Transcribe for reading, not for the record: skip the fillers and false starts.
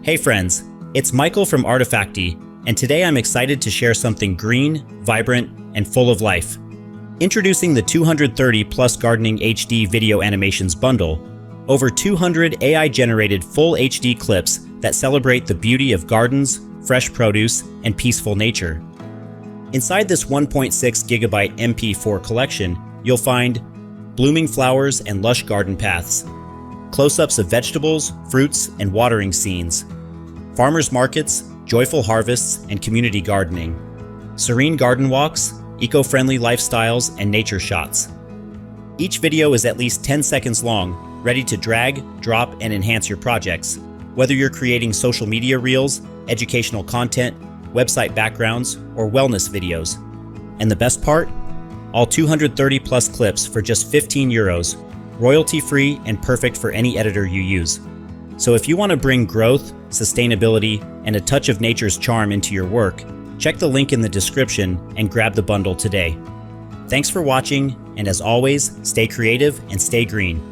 Hey friends, it's Michael from Artefacti, and today I'm excited to share something green, vibrant, and full of life. Introducing the 230 Plus Gardening HD Video Animations Bundle, over 200 AI-generated full HD clips that celebrate the beauty of gardens, fresh produce, and peaceful nature. Inside this 1.6 gigabyte MP4 collection, you'll find blooming flowers and lush garden paths, close-ups of vegetables, fruits, and watering scenes, farmers markets, joyful harvests, and community gardening, serene garden walks, eco-friendly lifestyles, and nature shots. Each video is at least 10 seconds long, ready to drag, drop, and enhance your projects, whether you're creating social media reels, educational content, website backgrounds, or wellness videos. And the best part? All 230 plus clips for just €15, royalty-free and perfect for any editor you use. So if you want to bring growth, sustainability, and a touch of nature's charm into your work, check the link in the description and grab the bundle today. Thanks for watching, and as always, stay creative and stay green.